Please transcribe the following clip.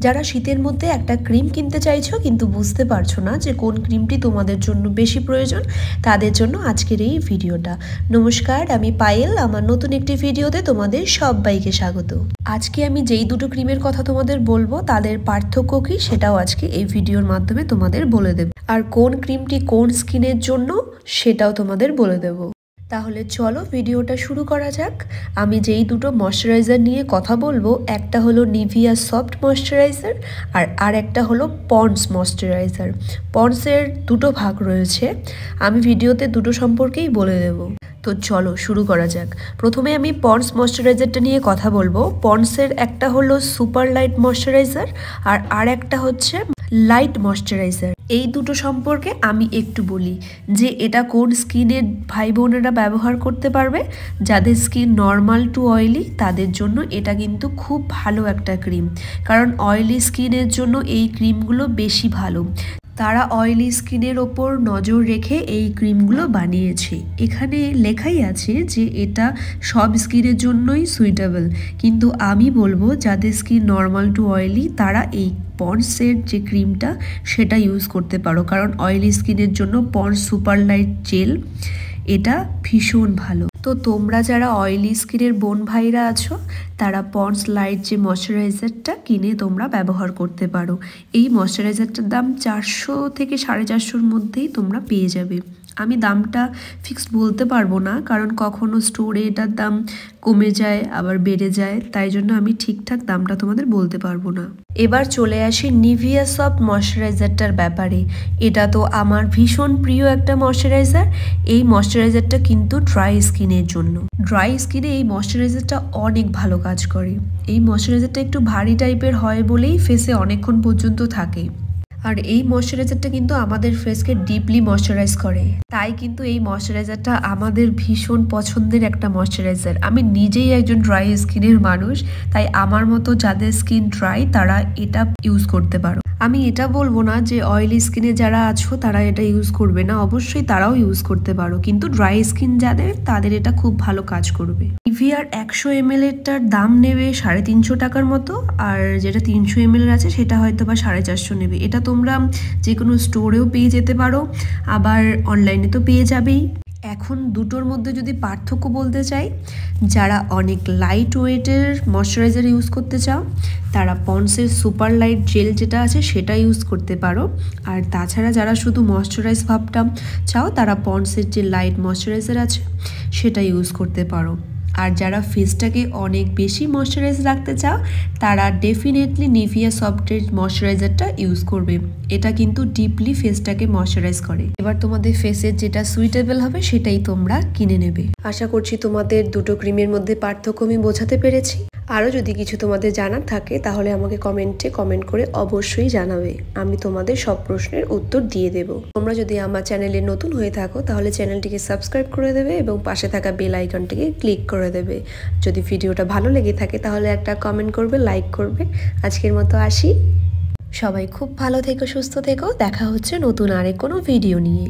যারা শীতের মধ্যে একটা ক্রিম কিনতে চাইছো কিন্তু বুঝতে পারছো না যে কোন ক্রিমটি তোমাদের জন্য বেশি প্রয়োজন, তাদের জন্য আজকের এই ভিডিওটা। নমস্কার, আমি পায়েল। আমার নতুন একটি ভিডিওতে তোমাদের সবাইকে স্বাগত। আজকে আমি যেই দুটো ক্রিমের কথা তোমাদের বলবো তাদের পার্থক্য কি সেটাও আজকে এই ভিডিওর মাধ্যমে তোমাদের বলে দেব, আর কোন ক্রিমটি কোন স্কিনের জন্য সেটাও তোমাদের বলে দেব। তাহলে চলো ভিডিওটা শুরু করা যাক। আমি যেই দুটো ময়শ্চারাইজার নিয়ে কথা বলবো, একটা হলো নিভিয়া সফট ময়শ্চারাইজার আর একটা হলো পন্ডস ময়শ্চারাইজার। পন্ডসের দুটো ভাগ রয়েছে, আমি ভিডিওতে দুটো সম্পর্কেই বলে দেব। তো চলো শুরু করা যাক। প্রথমে আমি পন্ডস ময়শ্চারাইজারটা নিয়ে কথা বলবো। পন্ডসের একটা হলো সুপার লাইট ময়শ্চারাইজার আর একটা হচ্ছে লাইট ময়শ্চারাইজার। এই দুটো সম্পর্কে আমি একটু বলি যে এটা কোন স্কিনের ভাই বোনেরা ব্যবহার করতে পারবে। যাদের স্কিন নর্মাল টু অয়েলি তাদের জন্য এটা কিন্তু খুব ভালো একটা ক্রিম, কারণ অয়েলি স্কিনের জন্য এই ক্রিমগুলো বেশি ভালো। তারা অয়েলি স্কিনের ওপর নজর রেখে এই ক্রিমগুলো বানিয়েছে। এখানে লেখাই আছে যে এটা সব স্কিনের জন্যই সুইটেবল, কিন্তু আমি বলবো যাদের স্কিন নর্মাল টু অয়েলি তারা এই পন্ডসের যে ক্রিমটা সেটা ইউজ করতে পারো, কারণ অয়েলি স্কিনের জন্য পন্ডস সুপার লাইট জেল এটা ভীষণ ভালো। তো তোমরা যারা অয়েলি স্কিনের বোন ভাইরা আছো তারা পন্ডস লাইট যে ময়শ্চারাইজারটা কিনে তোমরা ব্যবহার করতে পারো। এই ময়শ্চারাইজারটার দাম 400 থেকে 450-র মধ্যেই তোমরা পেয়ে যাবে। আমি দামটা ফিক্সড বলতে পারবো না, কারণ কখনো স্টোরে এটার দাম কমে যায় আবার বেড়ে যায়, তাই জন্য আমি ঠিকঠাক দামটা তোমাদের বলতে পারবো না। এবার চলে আসি নিভিয়া সফট ময়শ্চারাইজারটার ব্যাপারে। এটা তো আমার ভীষণ প্রিয় একটা ময়শ্চারাইজার। এই ময়শ্চারাইজারটা কিন্তু ড্রাই স্কিনের জন্য। ড্রাই স্কিনে এই ময়শ্চারাইজারটা অনেক ভালো কাজ করে। এই ময়শ্চারাইজারটা একটু ভারী টাইপের হয় বলেই ফেসে অনেকক্ষণ পর্যন্ত থাকে, আর এই ময়শ্চারাইজারটা কিন্তু আমাদের ফেসকে ডিপলি ময়শ্চারাইজ করে। তাই কিন্তু এই ময়শ্চারাইজারটা আমাদের ভীষণ পছন্দের একটা ময়শ্চারাইজার। আমি নিজেই একজন ড্রাই স্কিনের মানুষ, তাই আমার মতো যাদের স্কিন ড্রাই তারা এটা ইউজ করতে পারো। আমি এটা বলবো না যে অয়েলি স্কিনে যারা আছো তারা এটা ইউজ করবে না, অবশ্যই তারাও ইউজ করতে পারো, কিন্তু ড্রাই স্কিন যাদের তাদের এটা খুব ভালো কাজ করবে। নিভিয়ার 100 ml এরটার দাম নেবে 350 টাকার মতো, আর যেটা 300 ml আছে সেটা হয়তো বা 450 নেবে। এটা তোমরা যে কোনো স্টোরেও পেয়ে যেতে পারো, আবার অনলাইনে তো পেয়ে যাবেই। এখন দুটোর মধ্যে যদি পার্থক্য বলতে চাই, যারা অনেক লাইট ওয়েটের ময়শ্চারাইজার ইউজ করতে চাও তারা পন্ডসের সুপার লাইট জেল যেটা আছে সেটা ইউজ করতে পারো, আর তাছাড়া যারা শুধু ময়শ্চারাইজ ভাবটা চাও তারা পন্ডসের যে লাইট ময়শ্চারাইজার আছে সেটা ইউজ করতে পারো। আর যারা ফেসটাকে অনেক বেশি ময়শ্চারাইজ রাখতে চাও তারা ডেফিনেটলি নিভিয়া সফটের ময়শ্চারাইজারটা ইউজ করবে। এটা কিন্তু ডিপলি ফেসটাকে ময়শ্চারাইজ করে। এবার তোমাদের ফেসের যেটা সুইটেবল হবে সেটাই তোমরা কিনে নেবে। আশা করছি তোমাদের দুটো ক্রিমের মধ্যে পার্থক্য আমি বোঝাতে পেরেছি। আরও যদি কিছু তোমাদের জানার থাকে তাহলে আমাকে কমেন্টে কমেন্ট করে অবশ্যই জানাবে, আমি তোমাদের সব প্রশ্নের উত্তর দিয়ে দেব। তোমরা যদি আমার চ্যানেলে নতুন হয়ে থাকো তাহলে চ্যানেলটিকে সাবস্ক্রাইব করে দেবে এবং পাশে থাকা বেল আইকনটিকে ক্লিক করে দেবে। যদি ভিডিওটা ভালো লেগে থাকে তাহলে একটা কমেন্ট করবে, লাইক করবে। আজকের মতো আসি, সবাই খুব ভালো থেকো, সুস্থ থেকো। দেখা হচ্ছে নতুন আরেক কোনো ভিডিও নিয়ে।